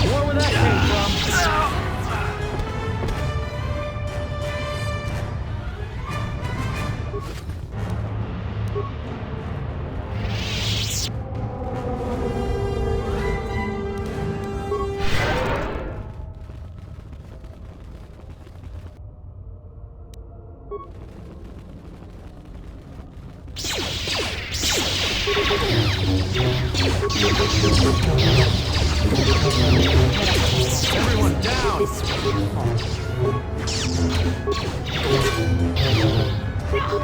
More where that came from. Everyone down!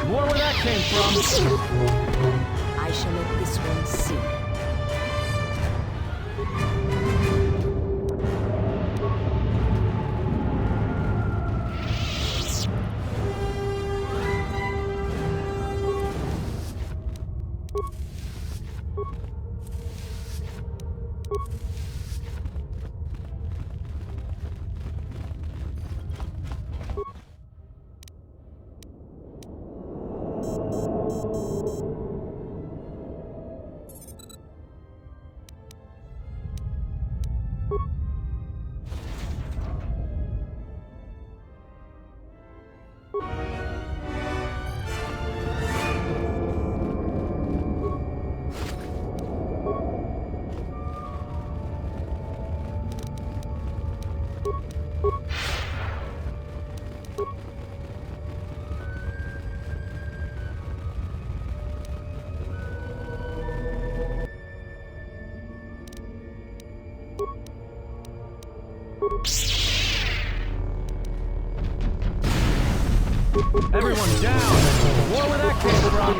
More where that came from. I shall let this one see. Everyone down! More where that came from!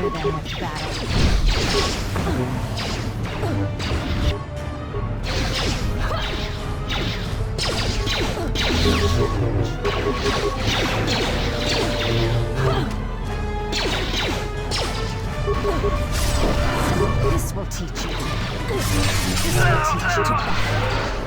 This will teach you. This will teach you to battle.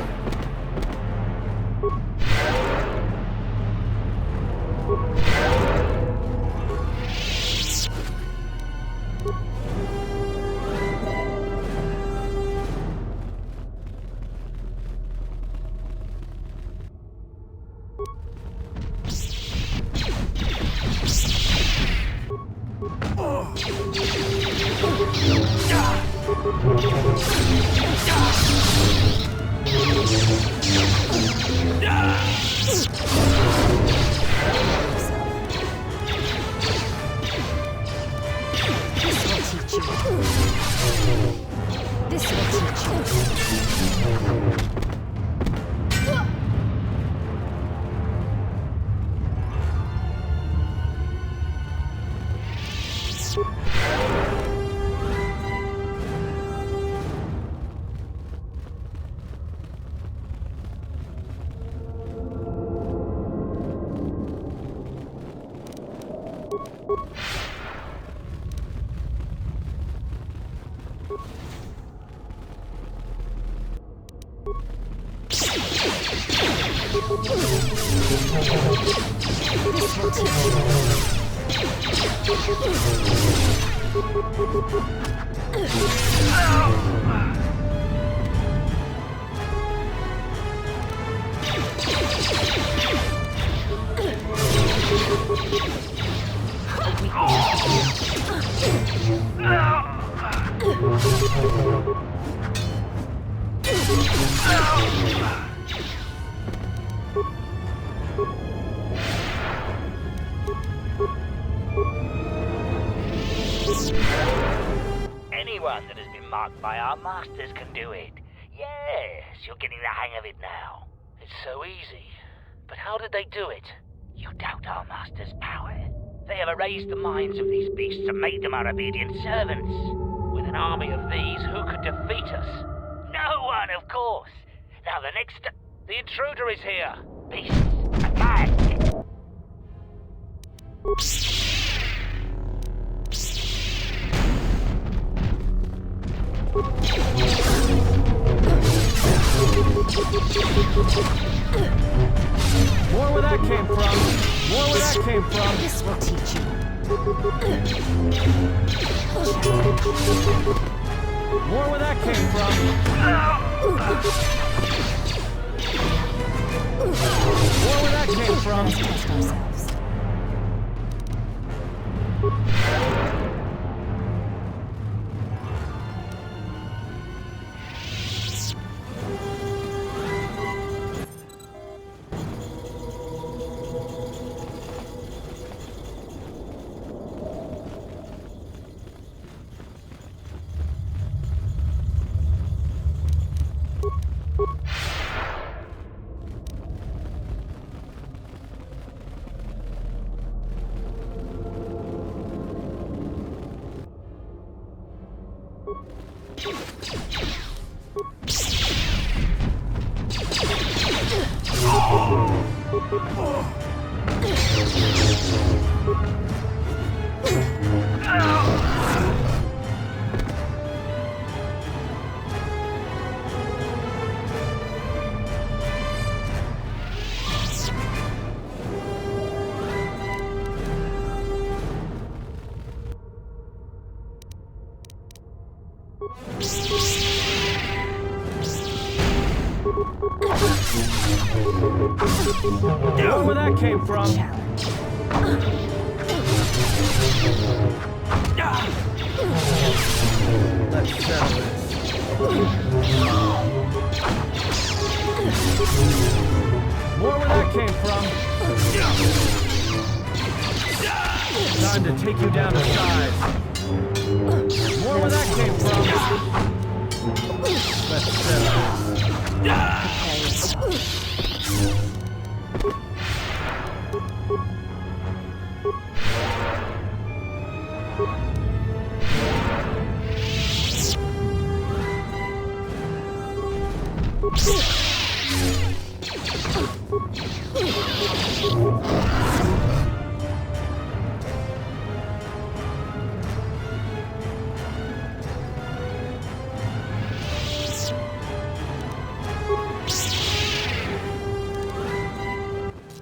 Anyone that has been marked by our masters can do it. Yes, you're getting the hang of it now. It's so easy. But how did they do it? You doubt our masters' power. They have erased the minds of these beasts and made them our obedient servants. With an army of these, who could defeat us? No one, of course. Now the intruder is here. Beasts, attack! More where that came from. More where that came from. This will teach you. More where that came from. More where that came from. Let's test ourselves. More where that came from. Challenge. Let's settle this. More where that came from. Time to take you down to size. More where that came from. Let's settle this.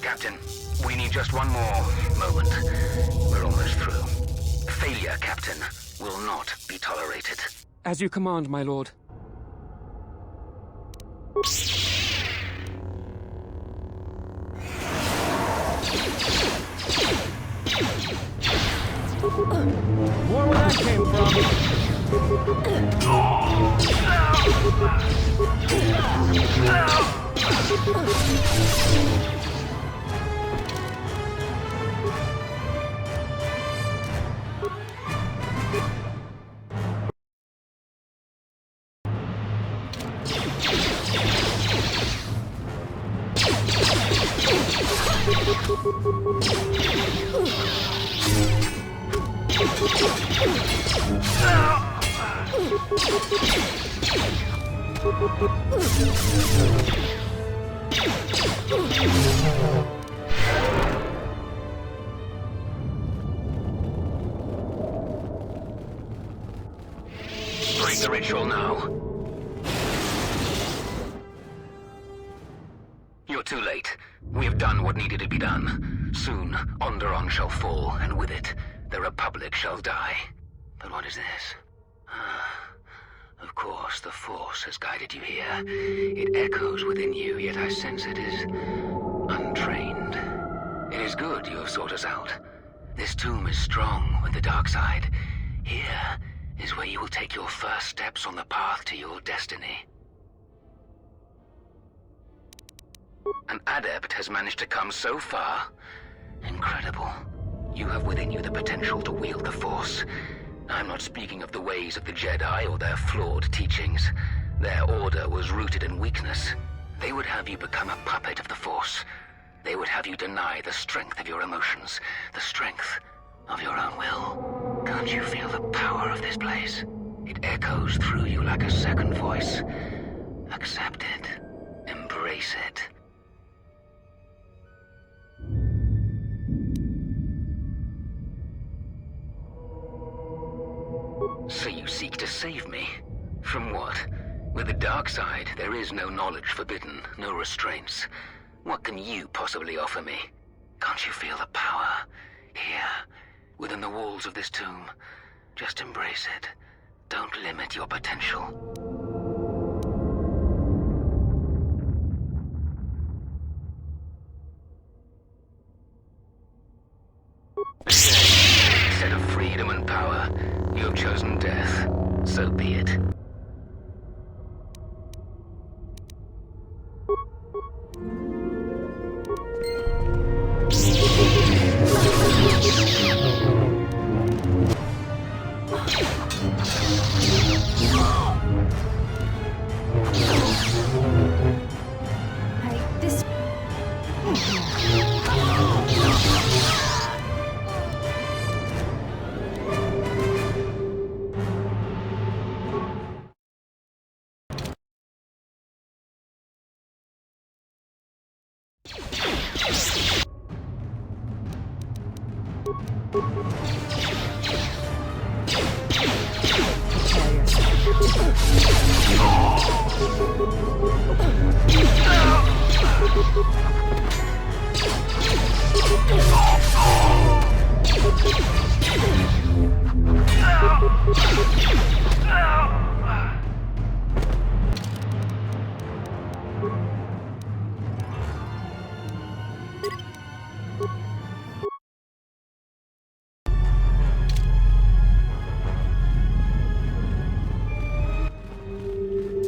Captain, we need just one more moment. We're almost through. Failure, Captain, will not be tolerated. As you command, my lord. More where that came from. Break the ritual now. You're too late. We have done what needed to be done. Soon, Onderon shall fall, and with it, the Republic shall die. But what is this? Of course, the Force has guided you here. It echoes within you, yet I sense it is untrained. It is good you have sought us out. This tomb is strong with the dark side. Here is where you will take your first steps on the path to your destiny. An adept has managed to come so far. Incredible. You have within you the potential to wield the Force. I'm not speaking of the ways of the Jedi or their flawed teachings. Their order was rooted in weakness. They would have you become a puppet of the Force. They would have you deny the strength of your emotions, the strength of your own will. Can't you feel the power of this place? It echoes through you like a second voice. Accept it. Embrace it. So you seek to save me? From what? With the dark side, there is no knowledge forbidden, no restraints. What can you possibly offer me? Can't you feel the power? Here, within the walls of this tomb. Just embrace it. Don't limit your potential. Instead of freedom and power, you have chosen death. So be it. This...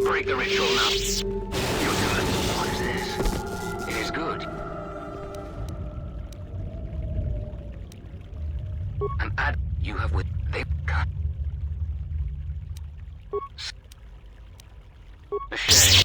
Break the ritual now. You're good. What is this? It is good. An ad you have with they cut. A shame.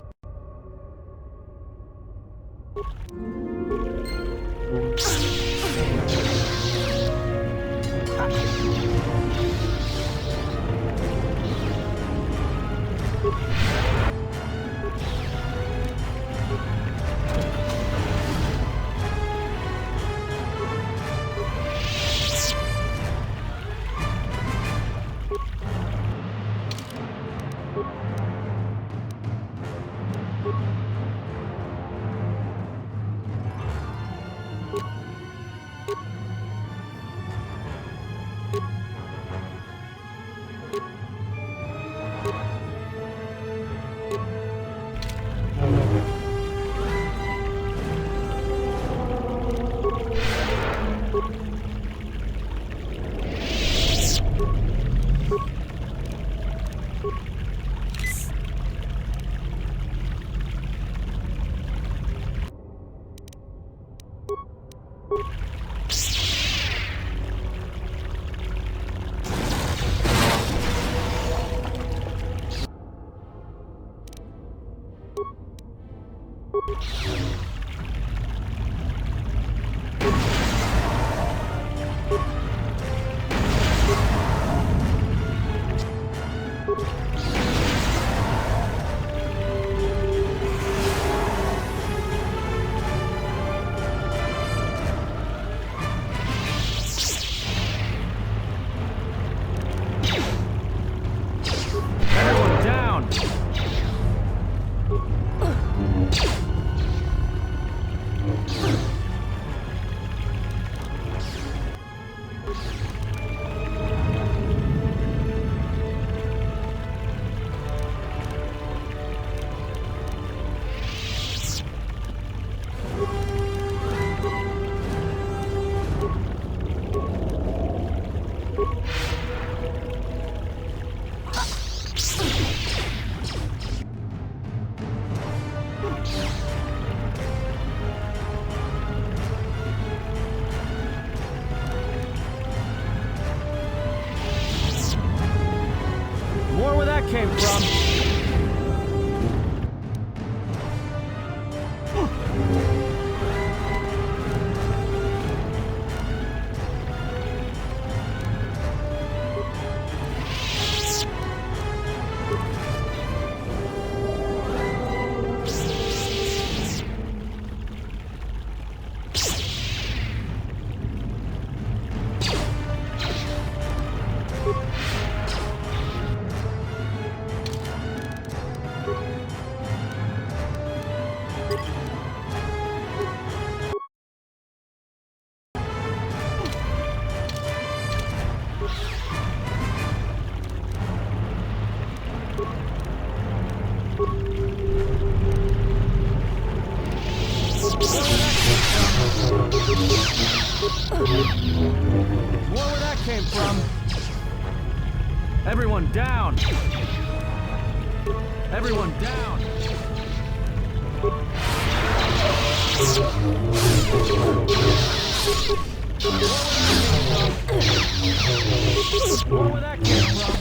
Everyone down! from? Everyone down! Everyone down! More where that came from.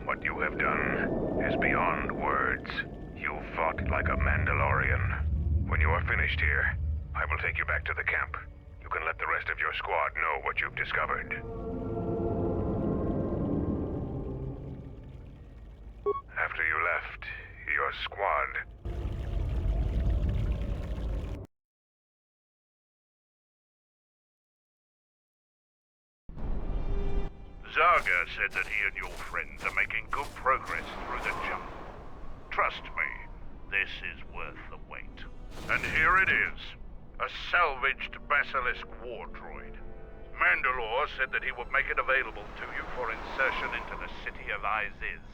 What you have done is beyond words. You fought like a Mandalorian. When you are finished here, I will take you back to the camp. You can let the rest of your squad know what you've discovered. After you left, your squad... Zaga said that he and your friends are making good progress through the jungle. Trust me, this is worth the wait. And here it is, a salvaged Basilisk war droid. Mandalore said that he would make it available to you for insertion into the city of Iziz.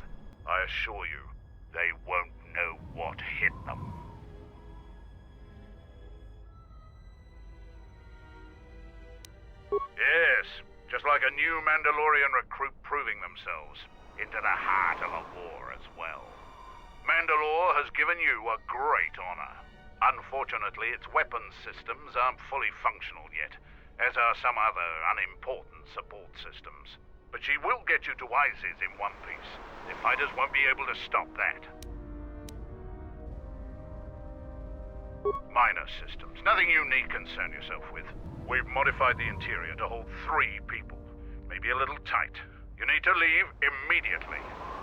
I assure you, they won't know what hit them. Yes. Just like a new Mandalorian recruit proving themselves into the heart of a war as well. Mandalore has given you a great honor. Unfortunately, its weapons systems aren't fully functional yet, as are some other unimportant support systems. But she will get you to Iziz in one piece. The fighters won't be able to stop that. Minor systems, nothing you need concern yourself with. We've modified the interior to hold 3 people. Maybe a little tight. You need to leave immediately.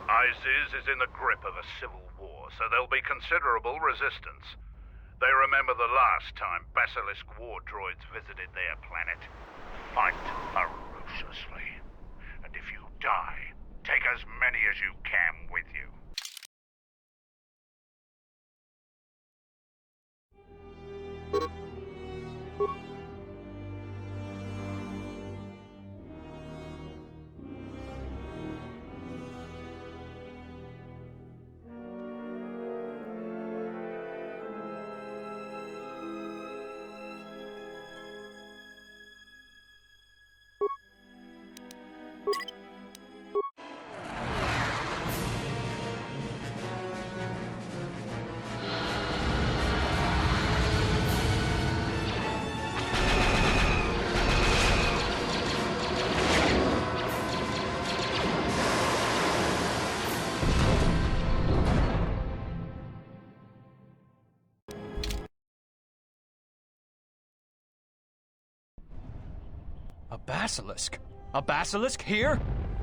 Iziz is in the grip of a civil war, so there'll be considerable resistance. They remember the last time Basilisk war droids visited their planet. Fight ferociously. And if you die, take as many as you can with you. A basilisk? A basilisk here?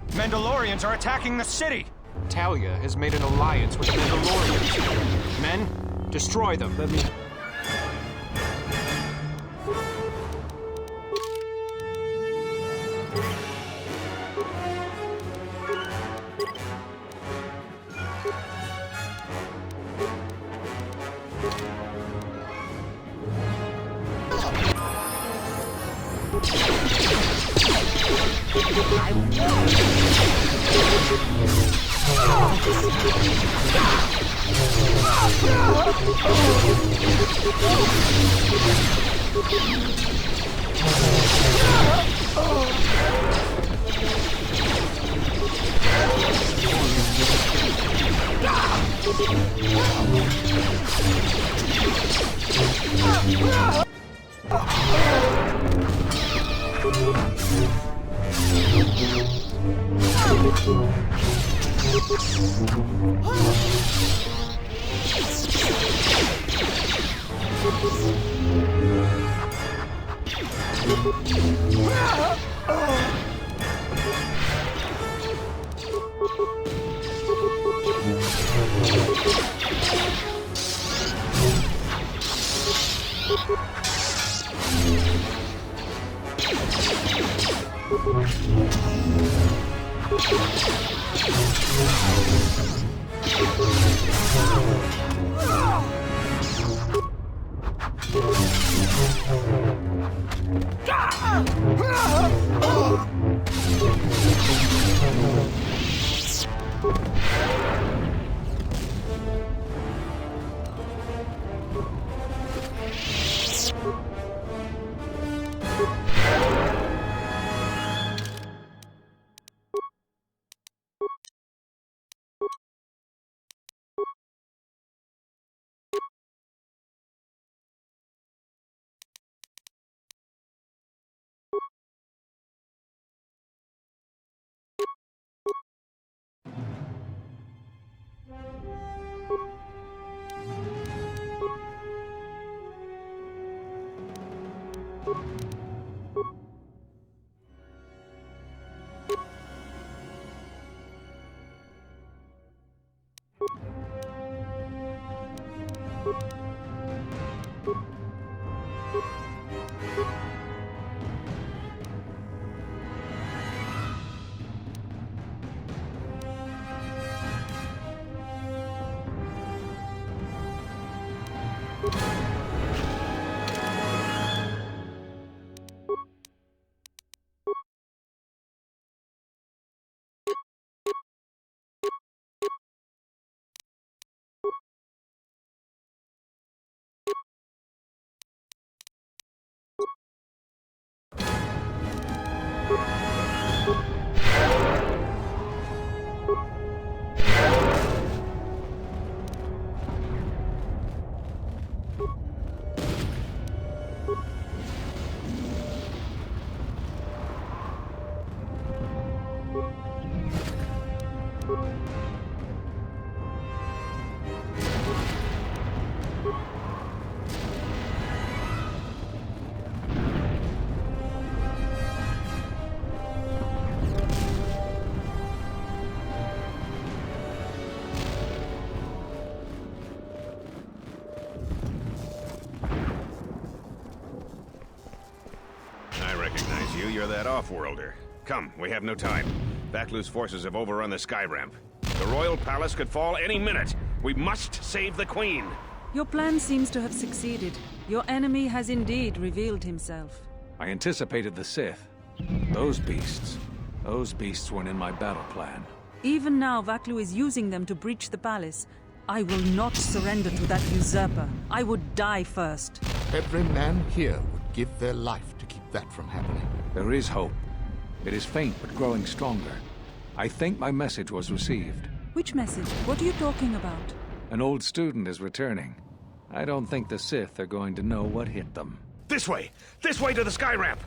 Mandalorians are attacking the city! Talia has made an alliance with the Mandalorians. Men, destroy them. Let me... You're that off-worlder. Come, we have no time. Vaklu's forces have overrun the sky ramp. The royal palace could fall any minute. We must save the queen. Your plan seems to have succeeded. Your enemy has indeed revealed himself. I anticipated the Sith. Those beasts weren't in my battle plan. Even now, Vaklu is using them to breach the palace. I will not surrender to that usurper. I would die first. Every man here would give their life to keep that from happening. There is hope. It is faint, but growing stronger. I think my message was received. Which message? What are you talking about? An old student is returning. I don't think the Sith are going to know what hit them. This way! This way to the sky ramp!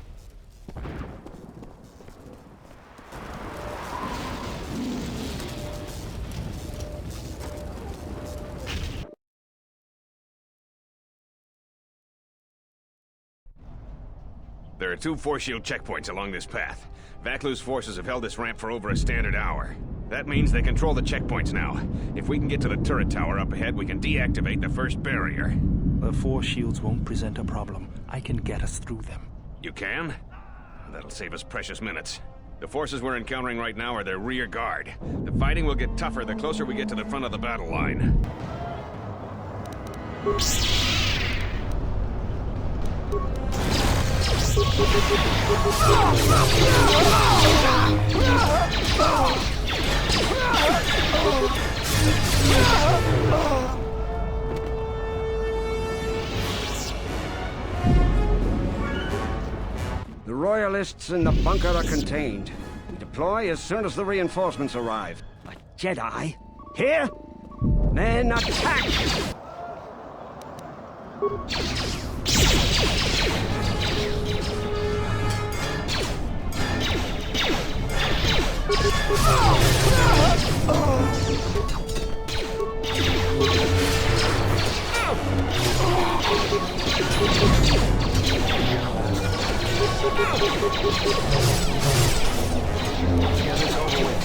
There are 2 force shield checkpoints along this path. Vaklu's forces have held this ramp for over a standard hour. That means they control the checkpoints now. If we can get to the turret tower up ahead, we can deactivate the first barrier. The force shields won't present a problem. I can get us through them. You can? That'll save us precious minutes. The forces we're encountering right now are their rear guard. The fighting will get tougher the closer we get to the front of the battle line. The Royalists in the bunker are contained. We deploy as soon as the reinforcements arrive. A Jedi? Here? Men, attack! Oh! Get this over with.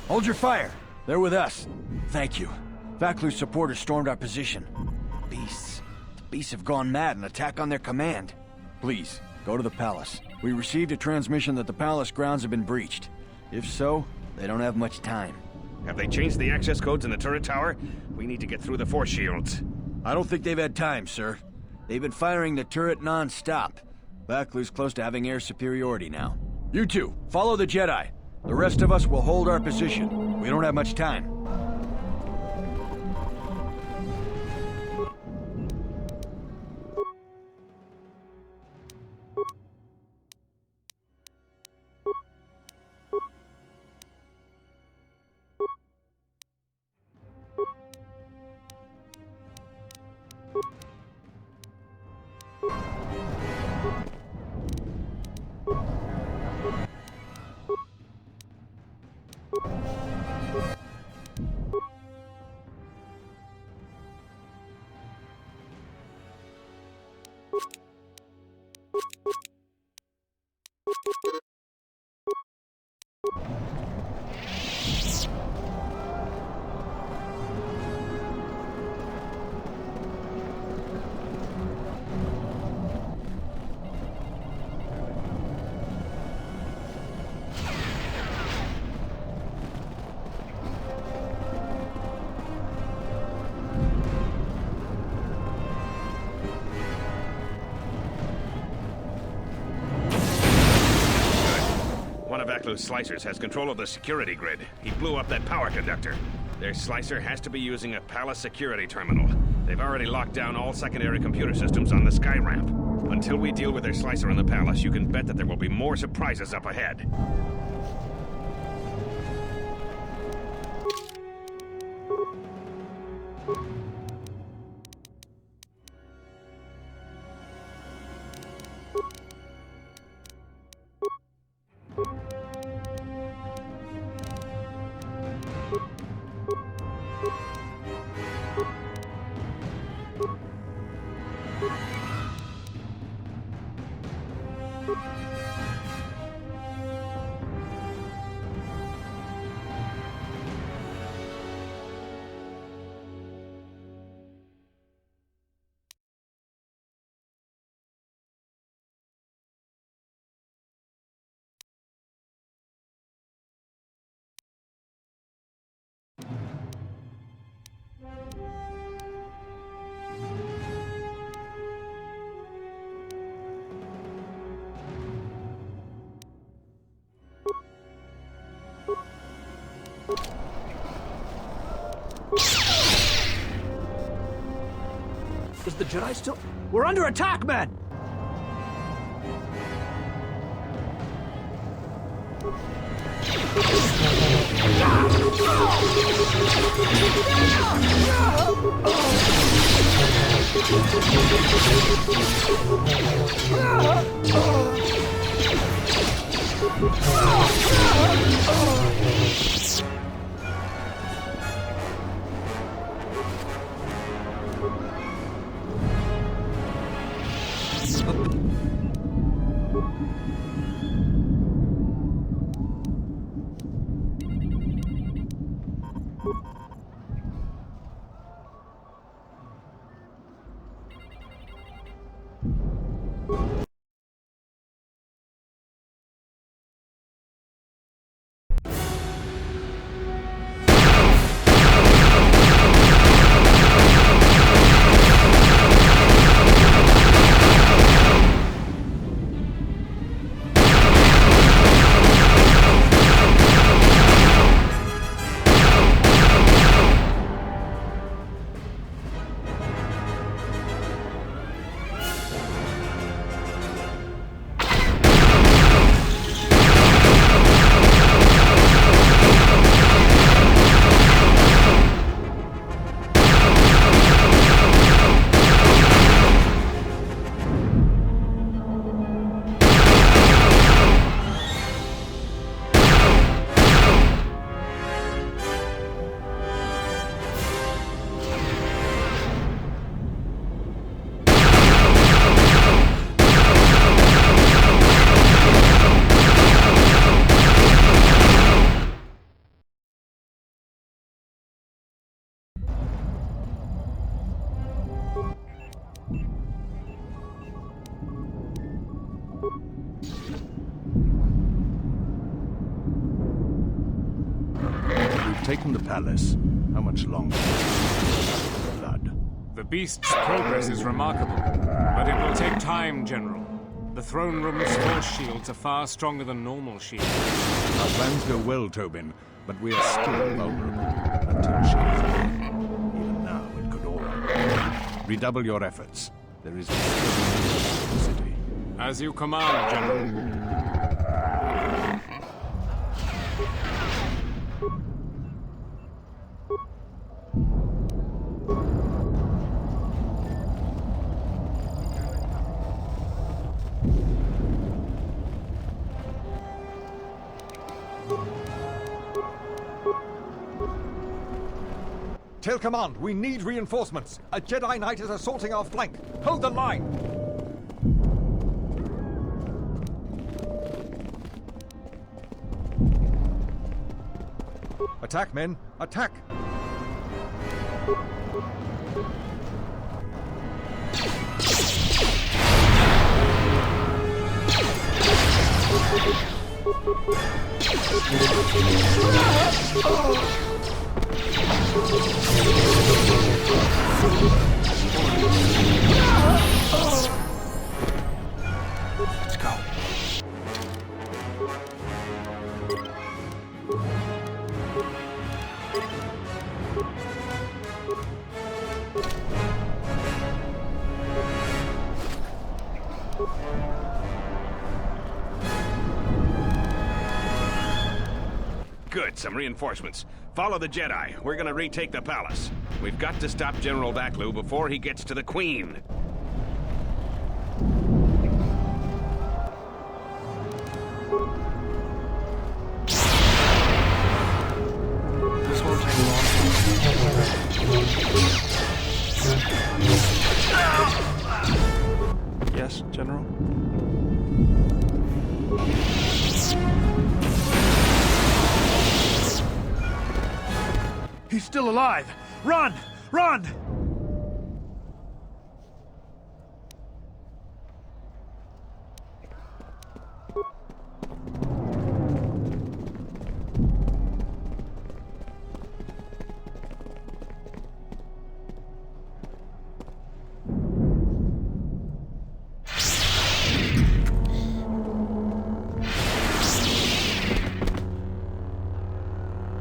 Hold your fire. They're with us. Thank you. Vaklu's supporters stormed our position. Beasts. The beasts have gone mad and attack on their command. Please, go to the palace. We received a transmission that the palace grounds have been breached. If so, they don't have much time. Have they changed the access codes in the turret tower? We need to get through the force shields. I don't think they've had time, sir. They've been firing the turret non-stop. Vaklu's close to having air superiority now. You two, follow the Jedi. The rest of us will hold our position. We don't have much time. One of Vaklu's slicers has control of the security grid. He blew up that power conductor. Their slicer has to be using a palace security terminal. They've already locked down all secondary computer systems on the sky ramp. Until we deal with their slicer in the palace, you can bet that there will be more surprises up ahead. Is the Jedi still... We're under attack, men! taken the palace, how much longer? Blood. The beast's progress is remarkable, but it will take time, General. The throne room's force shields are far stronger than normal shields. Our plans go well, Tobin, but we are still vulnerable until she is dead. Even now, it could all unravel. Redouble your efforts. There is disturbing news in the city. As you command, General. Tell command, we need reinforcements. A Jedi Knight is assaulting our flank. Hold the line! Attack, men! Attack! Let's go. Good, some reinforcements. Follow the Jedi. We're gonna retake the palace. We've got to stop General Vaklu before he gets to the Queen. This won't take long. Yes, General? He's still alive! Run! Run!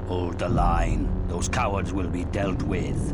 Hold the line. Those cowards will be dealt with.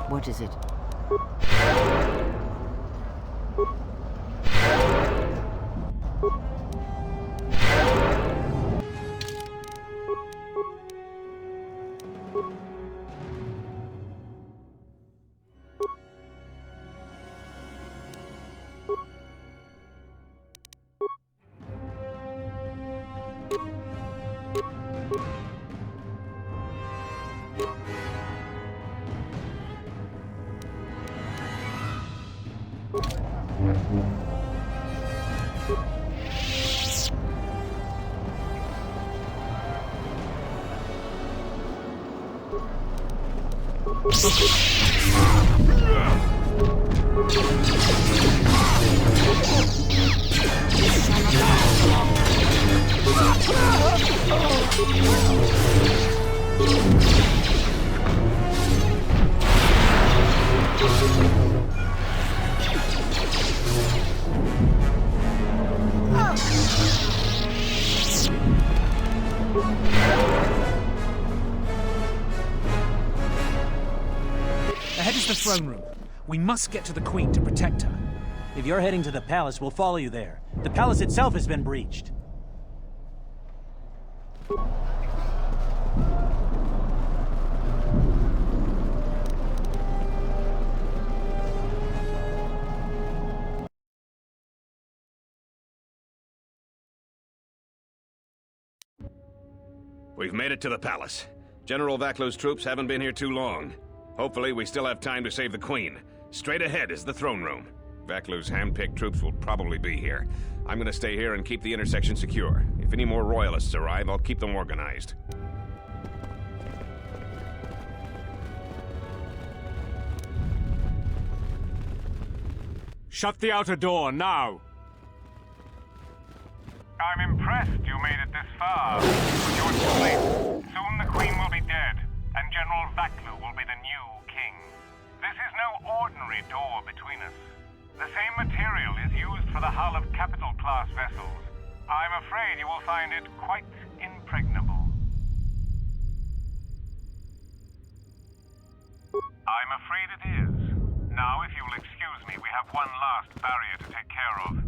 What is it? Ahead is the throne room. We must get to the Queen to protect her. If you're heading to the palace, we'll follow you there. The palace itself has been breached. We've made it to the palace. General Vaklu's troops haven't been here too long. Hopefully, we still have time to save the Queen. Straight ahead is the throne room. Vaklu's hand-picked troops will probably be here. I'm gonna stay here and keep the intersection secure. If any more royalists arrive, I'll keep them organized. Shut the outer door, now! I'm impressed you made it this far, but you're too late. Soon the Queen will be dead, and General Vaklu will be the new king. This is no ordinary door between us. The same material is used for the hull of capital-class vessels. I'm afraid you will find it quite impregnable. I'm afraid it is. Now, if you'll excuse me, we have one last barrier to take care of.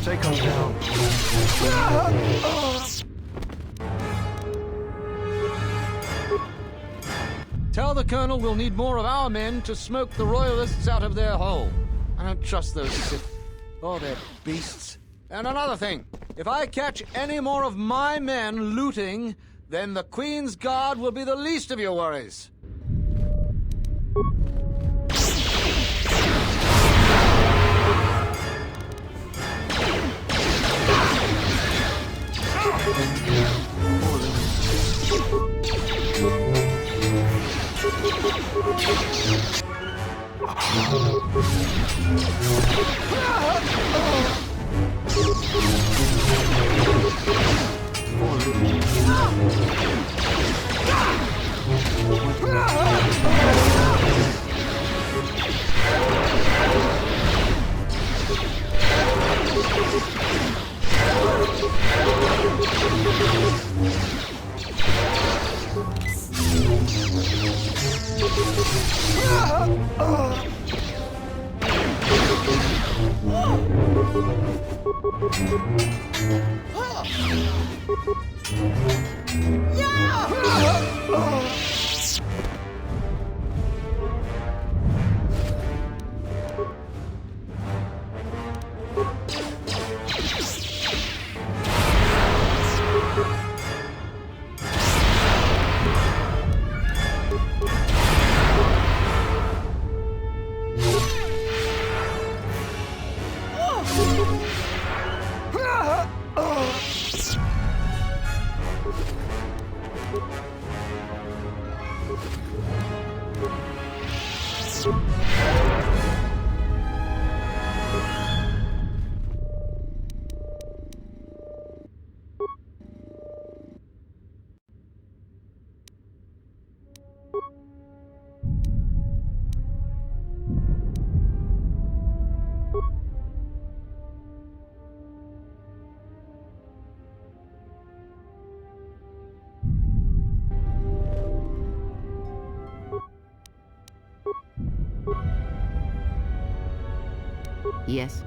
Take him down. Tell the Colonel we'll need more of our men to smoke the Royalists out of their hole. I don't trust those Sith. Oh, they're beasts. And another thing, if I catch any more of my men looting, then the Queen's Guard will be the least of your worries. Yes.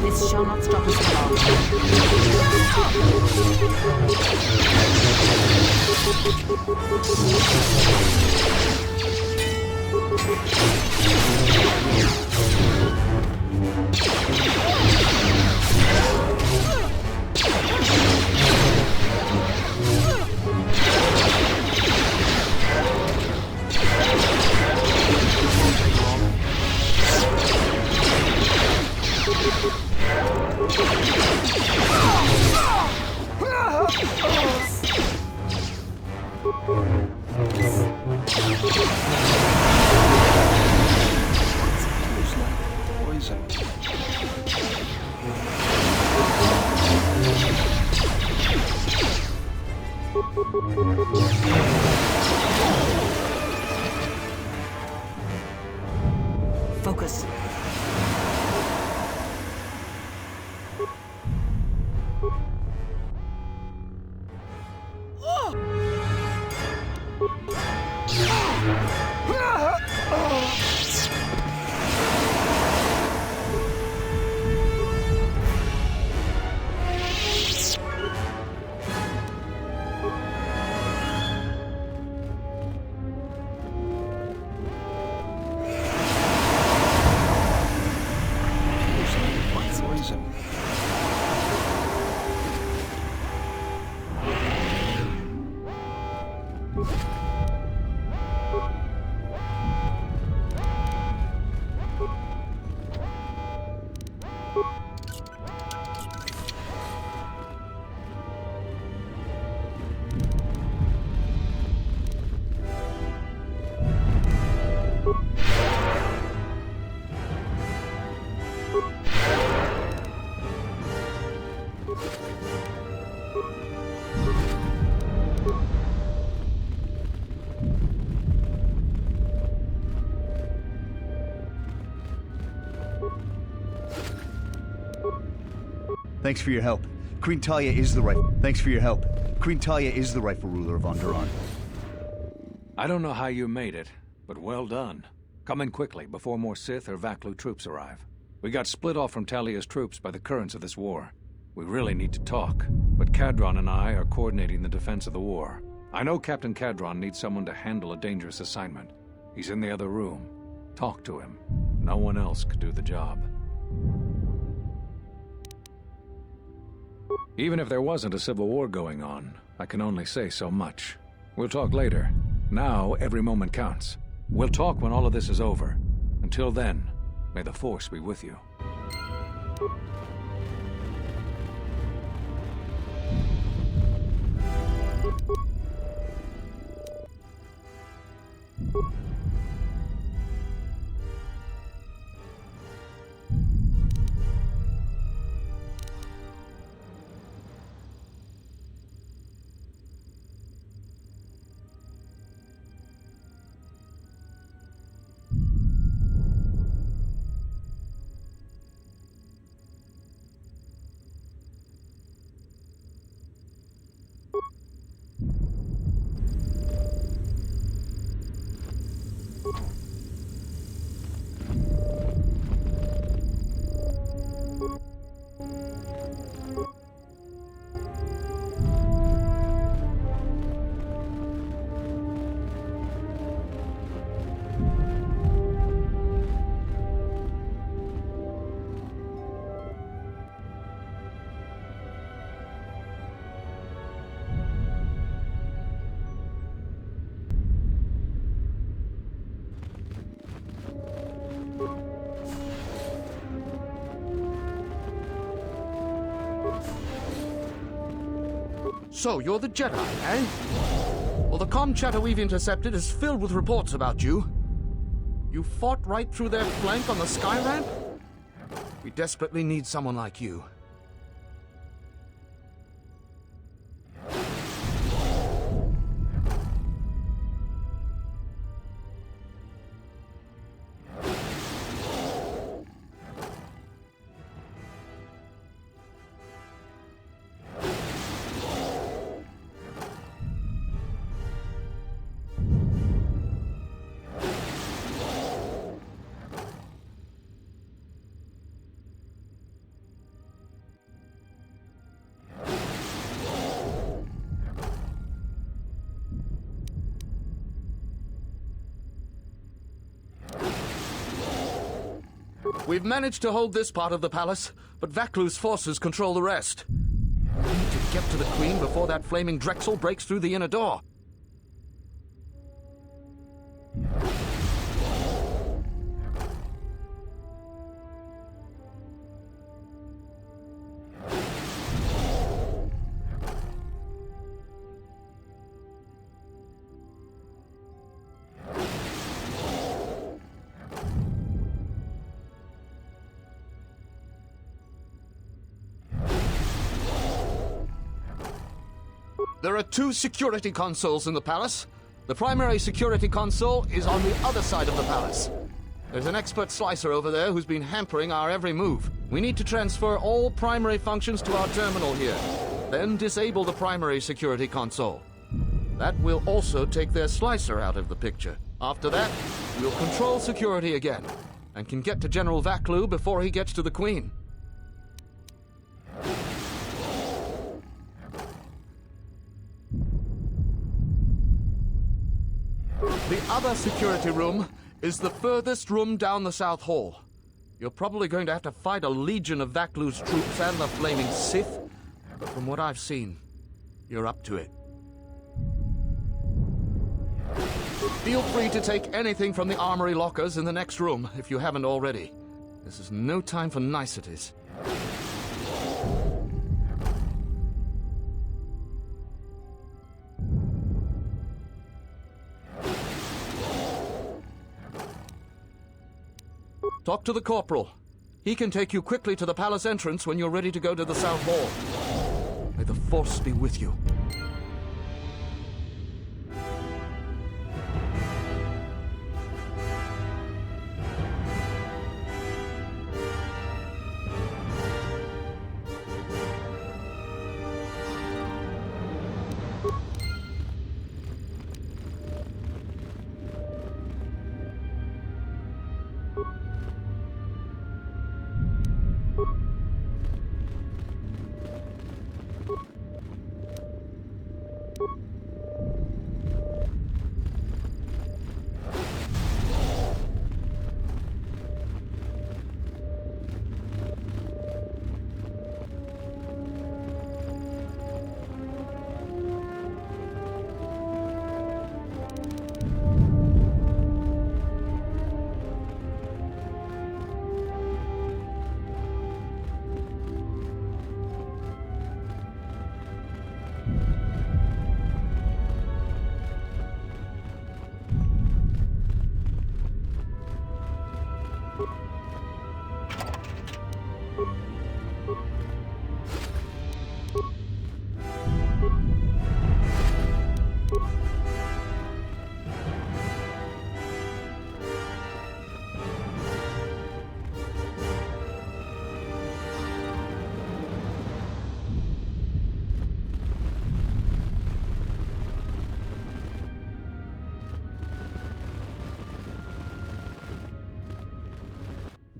This shall not stop us Focus. Thanks for your help. Queen Talia is the right... Thanks for your help. Queen Talia is the rightful ruler of Onderon. I don't know how you made it, but well done. Come in quickly before more Sith or Vaklu troops arrive. We got split off from Talia's troops by the currents of this war. We really need to talk, but Cadron and I are coordinating the defense of the war. I know Captain Cadron needs someone to handle a dangerous assignment. He's in the other room. Talk to him. No one else could do the job. Even if there wasn't a civil war going on, I can only say so much. We'll talk later. Now, every moment counts. We'll talk when all of this is over. Until then, may the Force be with you. So, you're the Jedi, eh? Well, the comm chatter we've intercepted is filled with reports about you. You fought right through their flank on the sky ramp? We desperately need someone like you. We've managed to hold this part of the palace, but Vaklu's forces control the rest. We need to get to the Queen before that flaming Drexel breaks through the inner door. There are 2 security consoles in the palace. The primary security console is on the other side of the palace. There's an expert slicer over there who's been hampering our every move. We need to transfer all primary functions to our terminal here, then disable the primary security console. That will also take their slicer out of the picture. After that, we'll control security again, and can get to General Vaklu before he gets to the Queen. The other security room is the furthest room down the South Hall. You're probably going to have to fight a legion of Vaklu's troops and the flaming Sith, but from what I've seen, you're up to it. Feel free to take anything from the armory lockers in the next room if you haven't already. This is no time for niceties. Talk to the Corporal. He can take you quickly to the palace entrance when you're ready to go to the South Hall. May the Force be with you.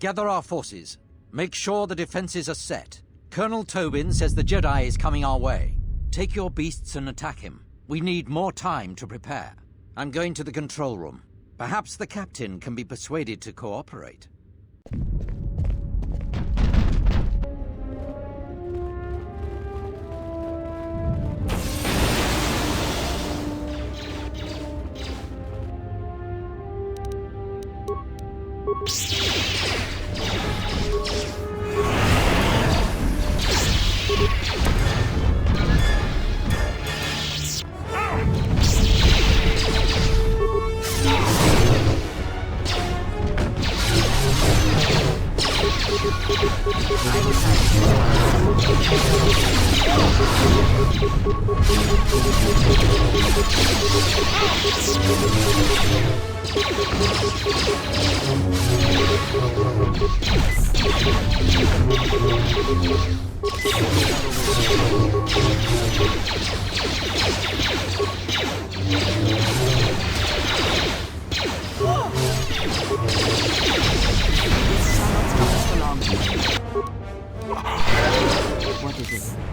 gather our forces. Make sure the defenses are set. Colonel Tobin says the Jedi is coming our way. Take your beasts and attack him. We need more time to prepare. I'm going to the control room. Perhaps the captain can be persuaded to cooperate. What is it?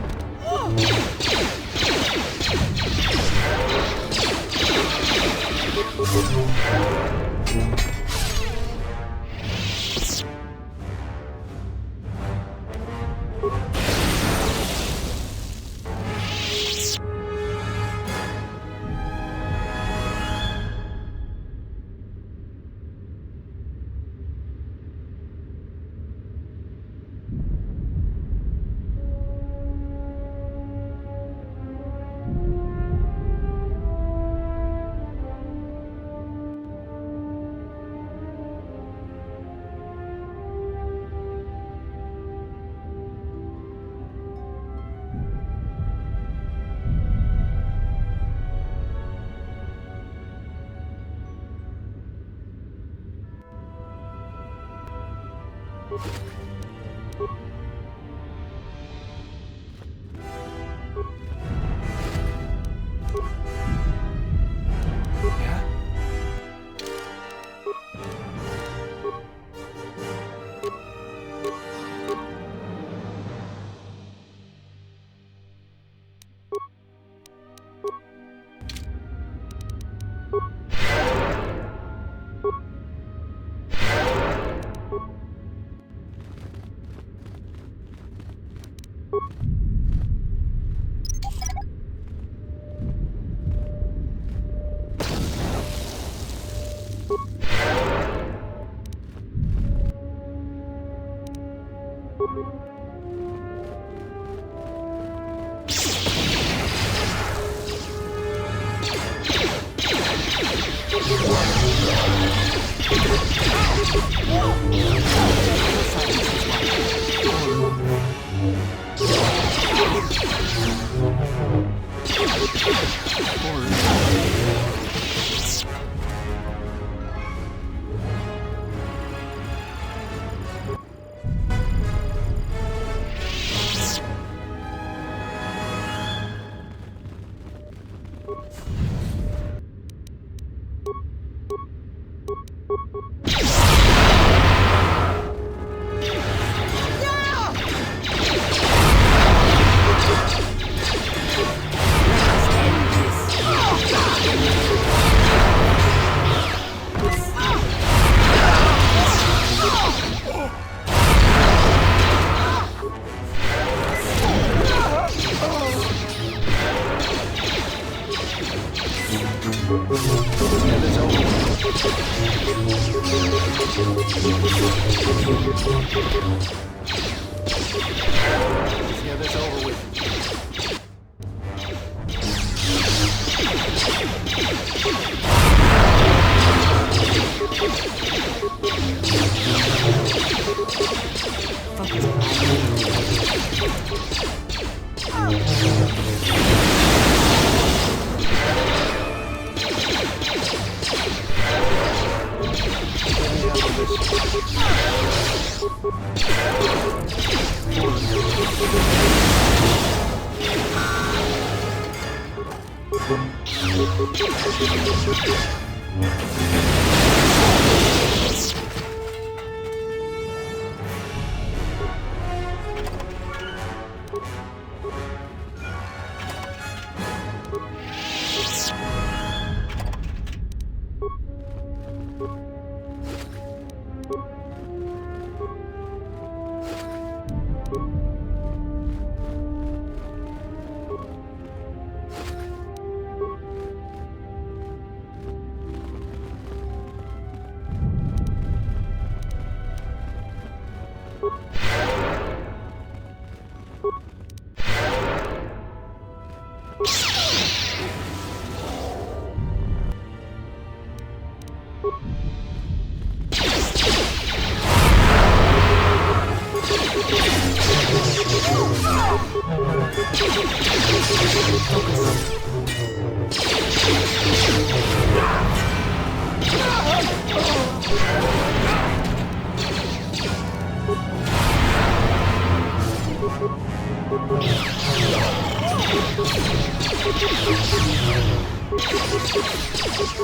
asked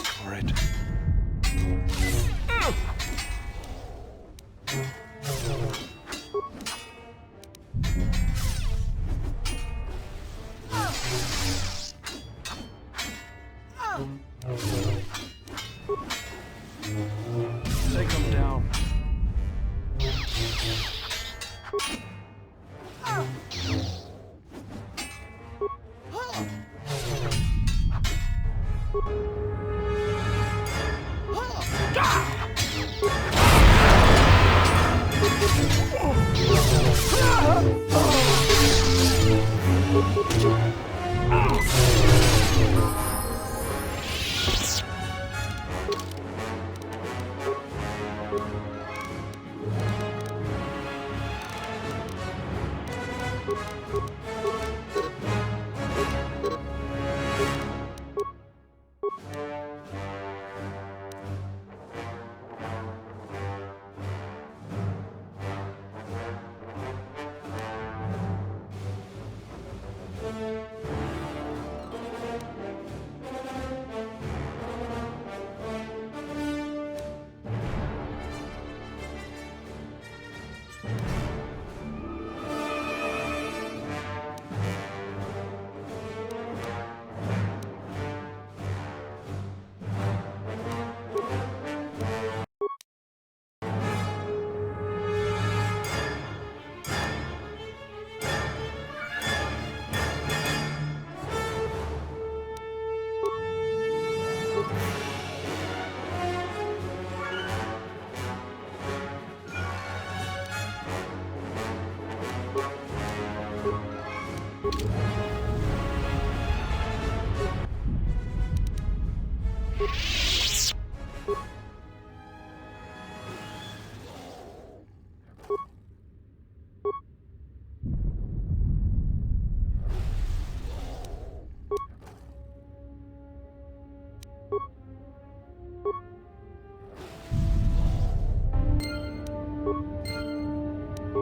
for it. Take him down.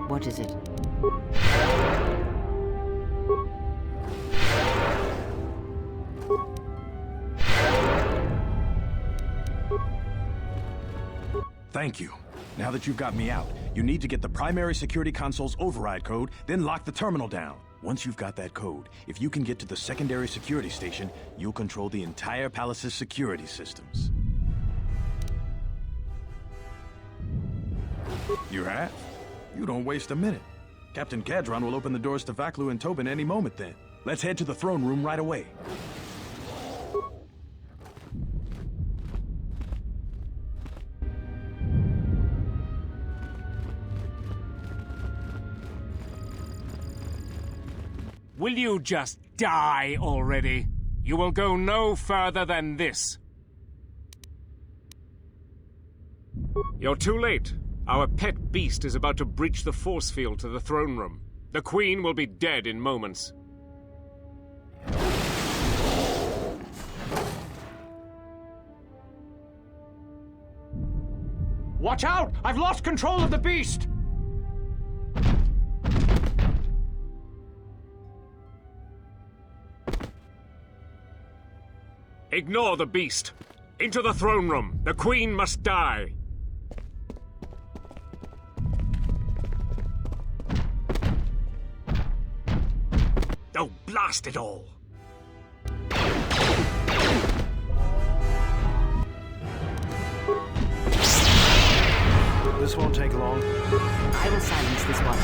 What is it? Thank you. Now that you've got me out, you need to get the primary security console's override code, then lock the terminal down. Once you've got that code, if you can get to the secondary security station, you'll control the entire palace's security systems. You have? You don't waste a minute. Captain Kadron will open the doors to Vaklu and Tobin any moment then. Let's head to the throne room right away. Will you just die already? You will go no further than this. You're too late. Our pet beast is about to breach the force field to the throne room. The Queen will be dead in moments. Watch out! I've lost control of the beast! Ignore the beast. Into the throne room. The Queen must die. Oh, blast it all! This won't take long. I will silence this one.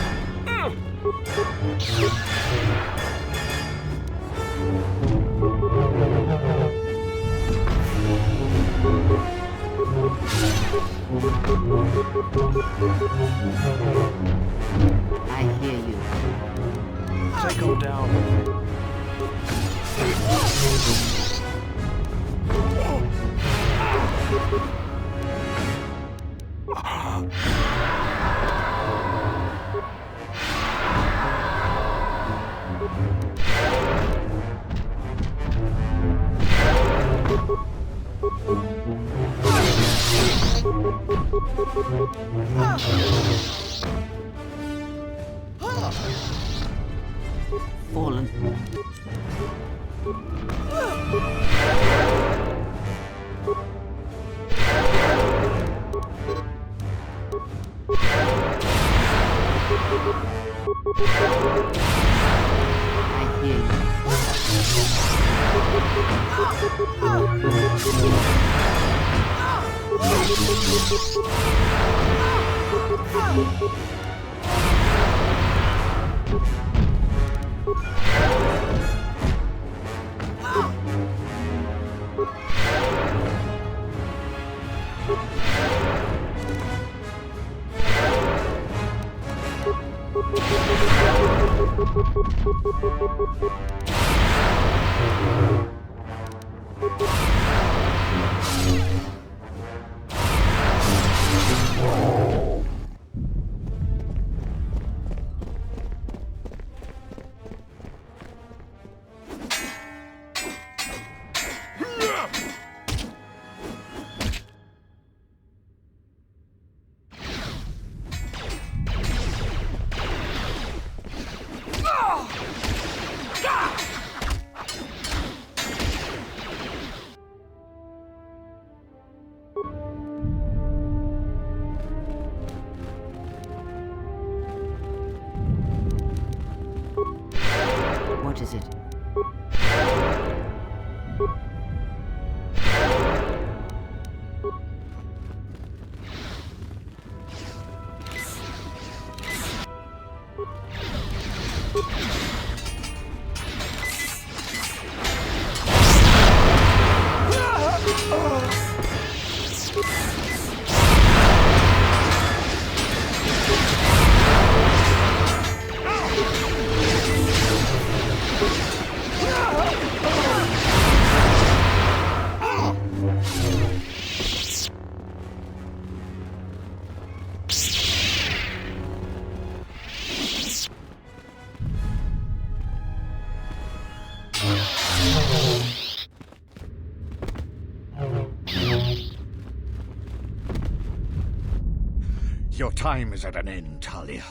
I hear you. Take him down. Fallen. I hear you. What is it? Your time is at an end, Talia.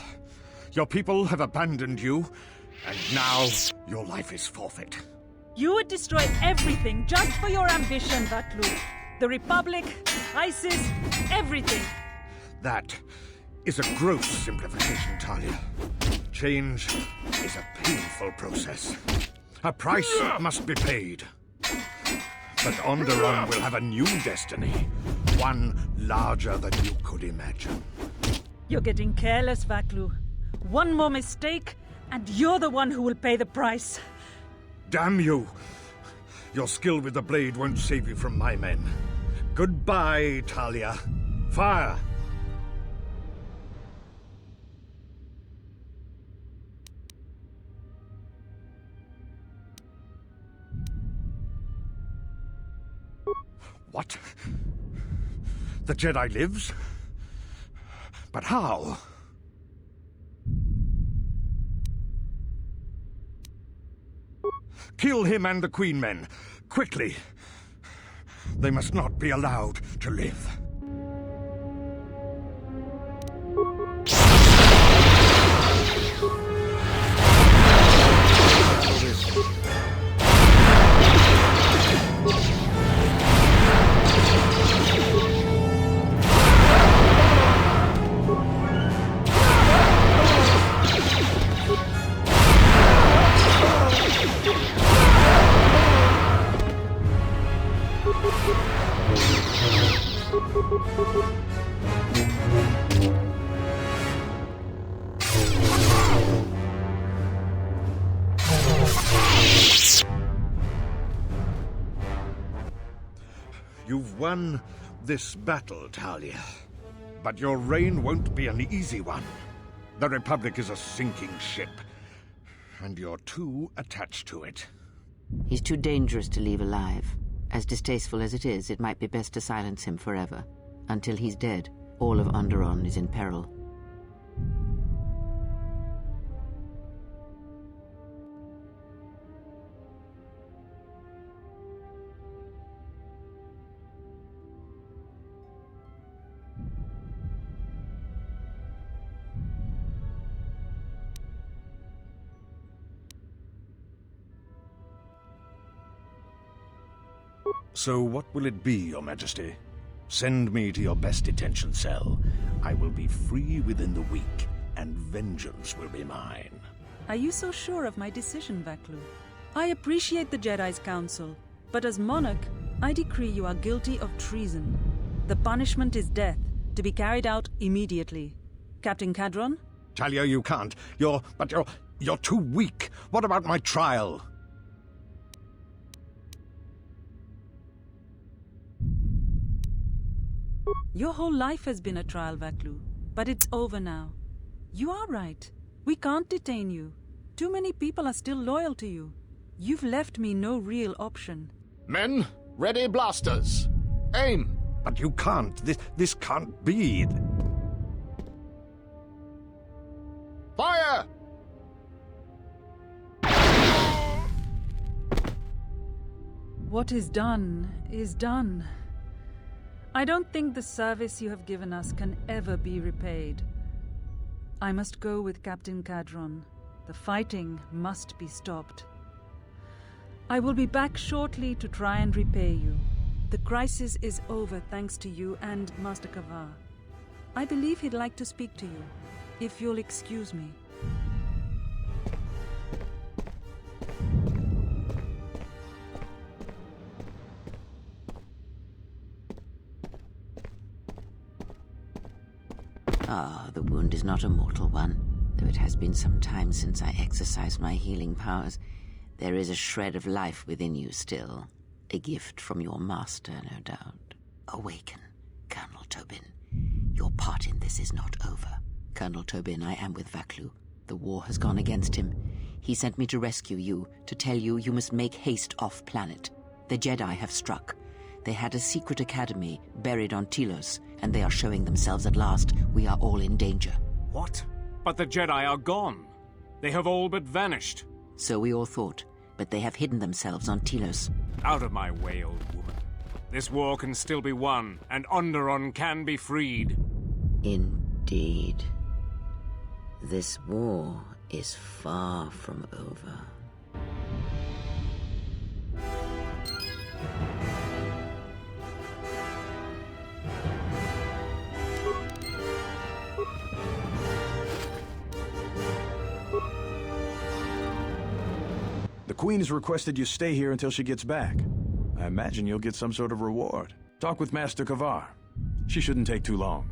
Your people have abandoned you, and now your life is forfeit. You would destroy everything just for your ambition, Vaklu. The Republic, ISIS, everything. That is a gross simplification, Talia. Change is a painful process. A price must be paid. But Onderon will have a new destiny, one larger than you could imagine. You're getting careless, Vaklu. One more mistake, and you're the one who will pay the price. Damn you! Your skill with the blade won't save you from my men. Goodbye, Talia. Fire! What? The Jedi lives? But how? Kill him and the Queen men, quickly. They must not be allowed to live. You've won this battle, Talia. But your reign won't be an easy one. The Republic is a sinking ship, and you're too attached to it. He's too dangerous to leave alive. As distasteful as it is, it might be best to silence him forever. Until he's dead, all of Onderon is in peril. So what will it be, Your Majesty? Send me to your best detention cell. I will be free within the week, and vengeance will be mine. Are you so sure of my decision, Vaklu? I appreciate the Jedi's counsel, but as monarch, I decree you are guilty of treason. The punishment is death, to be carried out immediately. Captain Cadron? Talia, you can't. You're too weak. What about my trial? Your whole life has been a trial, Vaklu, but it's over now. You are right. We can't detain you. Too many people are still loyal to you. You've left me no real option. Men, ready blasters. Aim! But you can't. This can't be. Fire! What is done is done. I don't think the service you have given us can ever be repaid. I must go with Captain Cadron. The fighting must be stopped. I will be back shortly to try and repay you. The crisis is over thanks to you and Master Kavar. I believe he'd like to speak to you, if you'll excuse me. Ah, the wound is not a mortal one, though it has been some time since I exercised my healing powers. There is a shred of life within you still. A gift from your master, no doubt. Awaken, Colonel Tobin. Your part in this is not over. Colonel Tobin, I am with Vaklu. The war has gone against him. He sent me to rescue you, to tell you you must make haste off-planet. The Jedi have struck. They had a secret academy buried on Telos, and they are showing themselves at last. We are all in danger. What? But the Jedi are gone. They have all but vanished. So we all thought, but they have hidden themselves on Telos. Out of my way, old woman. This war can still be won, and Onderon can be freed. Indeed. This war is far from over. The Queen has requested you stay here until she gets back. I imagine you'll get some sort of reward. Talk with Master Kavar. She shouldn't take too long.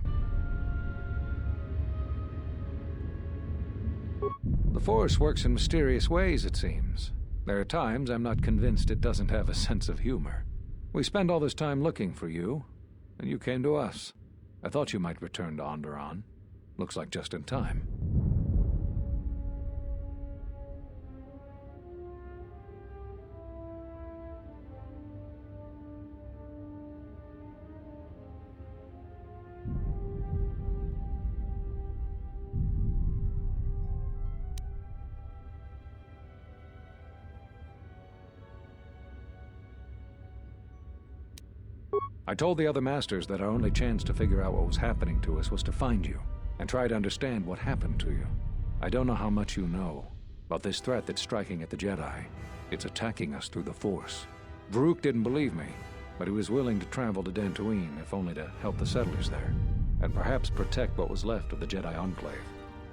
The Force works in mysterious ways, it seems. There are times I'm not convinced it doesn't have a sense of humor. We spend all this time looking for you, and you came to us. I thought you might return to Onderon. Looks like just in time. I told the other masters that our only chance to figure out what was happening to us was to find you, and try to understand what happened to you. I don't know how much you know about this threat that's striking at the Jedi. It's attacking us through the Force. Varuk didn't believe me, but he was willing to travel to Dantooine, if only to help the settlers there, and perhaps protect what was left of the Jedi Enclave.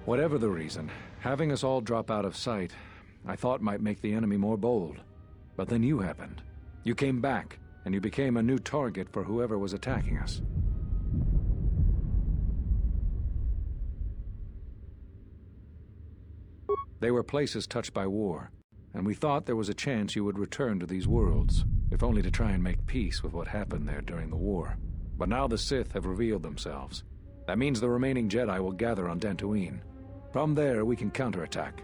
Whatever the reason, having us all drop out of sight, I thought might make the enemy more bold. But then you happened. You came back, and you became a new target for whoever was attacking us. They were places touched by war, and we thought there was a chance you would return to these worlds, if only to try and make peace with what happened there during the war. But now the Sith have revealed themselves. That means the remaining Jedi will gather on Dantooine. From there, we can counterattack.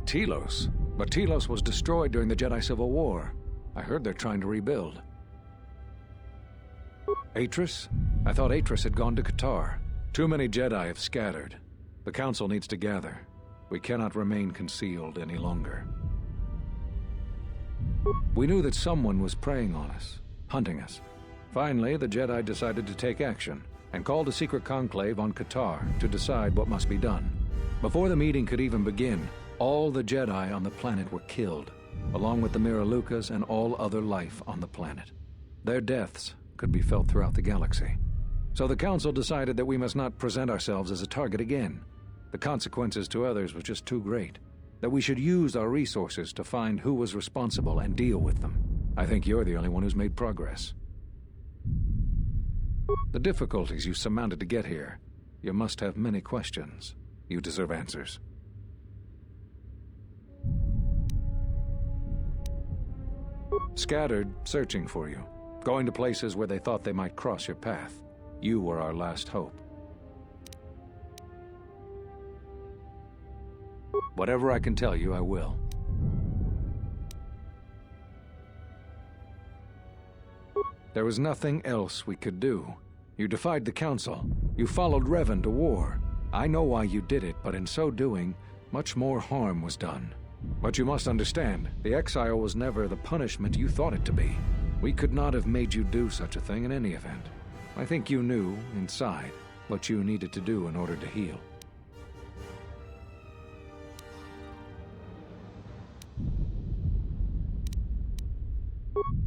Telos? But Telos was destroyed during the Jedi Civil War. I heard they're trying to rebuild. Atris? I thought Atris had gone to Qatar. Too many Jedi have scattered. The Council needs to gather. We cannot remain concealed any longer. We knew that someone was preying on us, hunting us. Finally, the Jedi decided to take action, and called a secret conclave on Qatar to decide what must be done. Before the meeting could even begin, all the Jedi on the planet were killed, along with the Miralukas and all other life on the planet. Their deaths could be felt throughout the galaxy. So the Council decided that we must not present ourselves as a target again. The consequences to others were just too great. That we should use our resources to find who was responsible and deal with them. I think you're the only one who's made progress. The difficulties you surmounted to get here, you must have many questions. You deserve answers. Scattered, searching for you, going to places where they thought they might cross your path. You were our last hope. Whatever I can tell you, I will. There was nothing else we could do. You defied the Council. You followed Revan to war. I know why you did it, but in so doing, much more harm was done. But you must understand, the exile was never the punishment you thought it to be. We could not have made you do such a thing in any event. I think you knew, inside, what you needed to do in order to heal.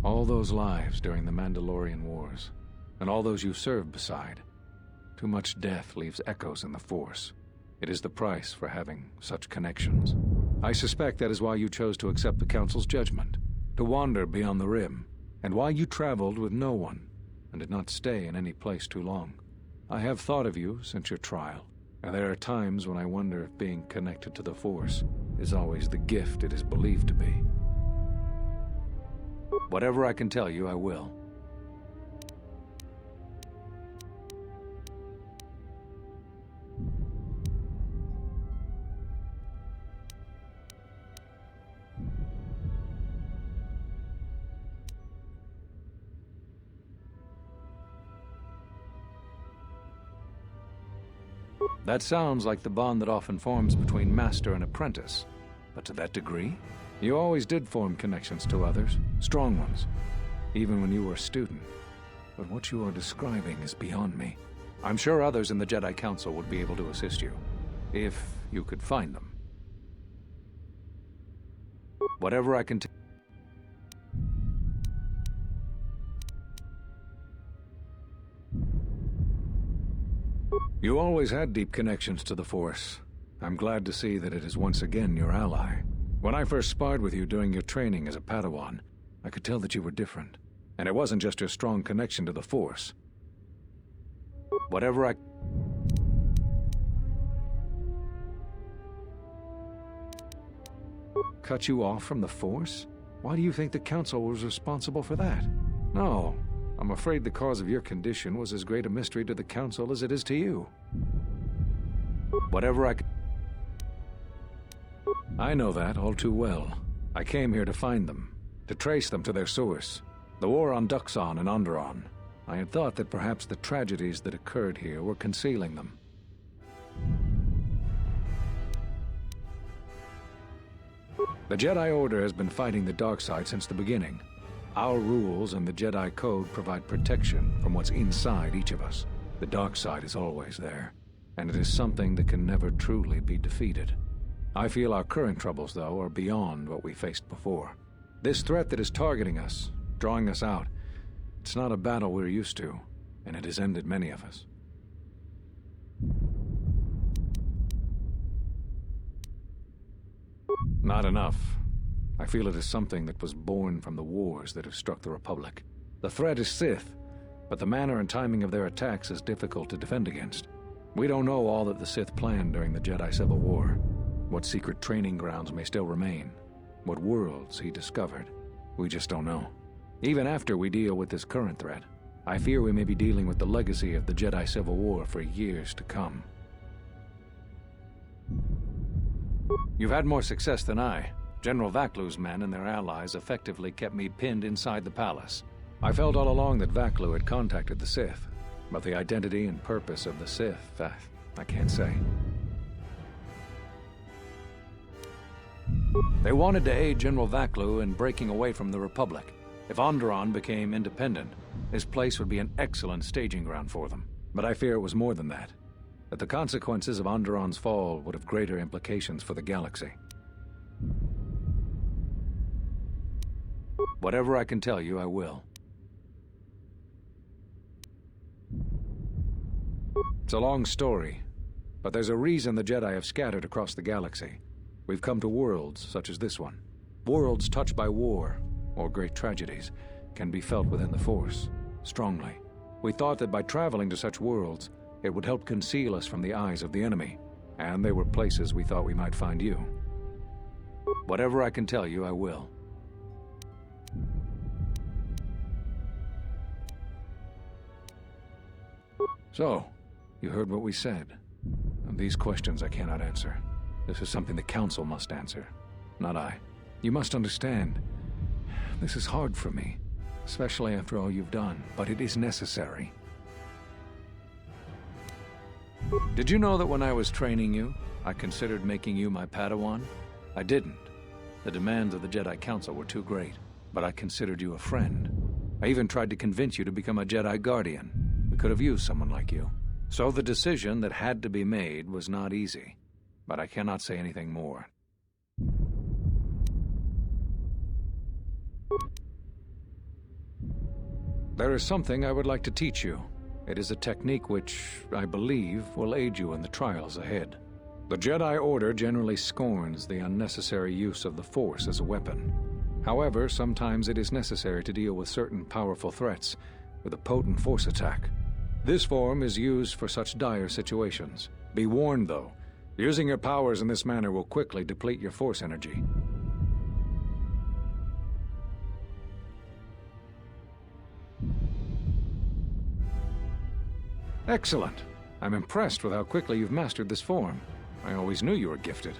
All those lives during the Mandalorian Wars, and all those you served beside. Too much death leaves echoes in the Force. It is the price for having such connections. I suspect that is why you chose to accept the Council's judgment, to wander beyond the Rim, and why you traveled with no one, and did not stay in any place too long. I have thought of you since your trial, and there are times when I wonder if being connected to the Force is always the gift it is believed to be. Whatever I can tell you, I will. That sounds like the bond that often forms between master and apprentice. But to that degree? You always did form connections to others, strong ones, even when you were a student. But what you are describing is beyond me. I'm sure others in the Jedi Council would be able to assist you, if you could find them. Whatever I can You always had deep connections to the Force. I'm glad to see that it is once again your ally. When I first sparred with you during your training as a Padawan, I could tell that you were different. And it wasn't just your strong connection to the Force. Whatever I... Cut you off from the Force? Why do you think the Council was responsible for that? No, I'm afraid the cause of your condition was as great a mystery to the Council as it is to you. Whatever I know that all too well. I came here to find them, to trace them to their source. The war on Duxon and Onderon. I had thought that perhaps the tragedies that occurred here were concealing them. The Jedi Order has been fighting the dark side since the beginning. Our rules and the Jedi Code provide protection from what's inside each of us. The dark side is always there, and it is something that can never truly be defeated. I feel our current troubles, though, are beyond what we faced before. This threat that is targeting us, drawing us out, it's not a battle we're used to, and it has ended many of us. Not enough. I feel it is something that was born from the wars that have struck the Republic. The threat is Sith, but the manner and timing of their attacks is difficult to defend against. We don't know all that the Sith planned during the Jedi Civil War. What secret training grounds may still remain. What worlds he discovered. We just don't know. Even after we deal with this current threat, I fear we may be dealing with the legacy of the Jedi Civil War for years to come. You've had more success than I. General Vaklu's men and their allies effectively kept me pinned inside the palace. I felt all along that Vaklu had contacted the Sith, but the identity and purpose of the Sith, I can't say. They wanted to aid General Vaklu in breaking away from the Republic. If Onderon became independent, this place would be an excellent staging ground for them. But I fear it was more than that. that the consequences of Onderon's fall would have greater implications for the galaxy. Whatever I can tell you, I will. It's a long story, but there's a reason the Jedi have scattered across the galaxy. We've come to worlds such as this one. Worlds touched by war, or great tragedies, can be felt within the Force, strongly. We thought that by traveling to such worlds, it would help conceal us from the eyes of the enemy, and they were places we thought we might find you. Whatever I can tell you, I will. So, you heard what we said. And these questions I cannot answer. This is something the Council must answer, not I. You must understand, this is hard for me, especially after all you've done, but it is necessary. Did you know that when I was training you, I considered making you my Padawan? I didn't. The demands of the Jedi Council were too great, but I considered you a friend. I even tried to convince you to become a Jedi Guardian. We could have used someone like you. So the decision that had to be made was not easy, but I cannot say anything more. There is something I would like to teach you. It is a technique which, I believe, will aid you in the trials ahead. The Jedi Order generally scorns the unnecessary use of the Force as a weapon. However, sometimes it is necessary to deal with certain powerful threats with a potent Force attack. This form is used for such dire situations. Be warned, though, using your powers in this manner will quickly deplete your Force energy. Excellent. I'm impressed with how quickly you've mastered this form. I always knew you were gifted.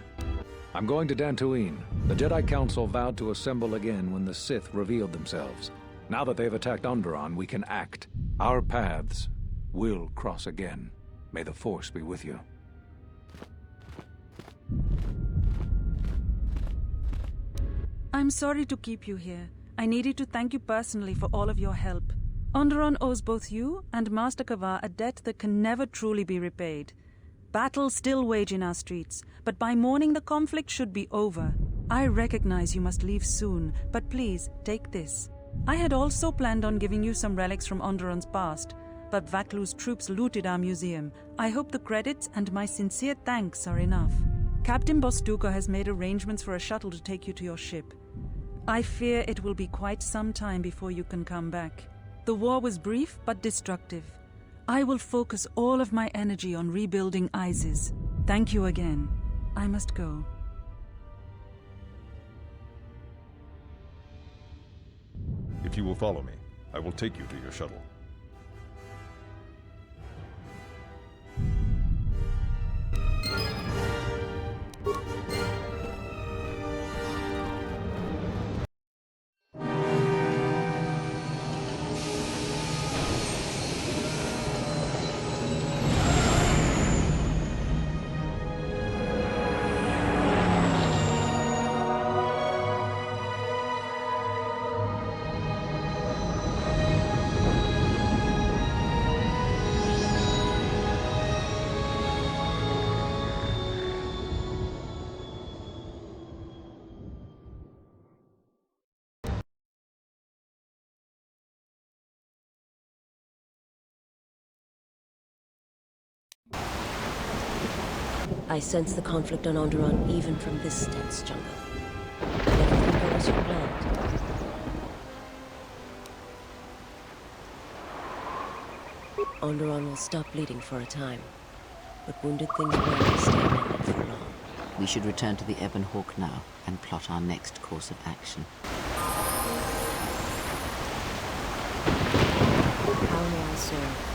I'm going to Dantooine. The Jedi Council vowed to assemble again when the Sith revealed themselves. Now that they've attacked Onderon, we can act. Our paths will cross again. May the Force be with you. I'm sorry to keep you here. I needed to thank you personally for all of your help. Onderon owes both you and Master Kavar a debt that can never truly be repaid. Battles still wage in our streets, but by morning the conflict should be over. I recognize you must leave soon, but please, take this. I had also planned on giving you some relics from Onderon's past, but Vaklu's troops looted our museum. I hope the credits and my sincere thanks are enough. Captain Bostuka has made arrangements for a shuttle to take you to your ship. I fear it will be quite some time before you can come back. The war was brief but destructive. I will focus all of my energy on rebuilding Isis. Thank you again. I must go. If you will follow me, I will take you to your shuttle. I sense the conflict on Onderon even from this dense jungle. Everything go as you planned. Onderon will stop bleeding for a time, but wounded things won't stay mended for long. We should return to the Ebon Hawk now and plot our next course of action. How may I serve?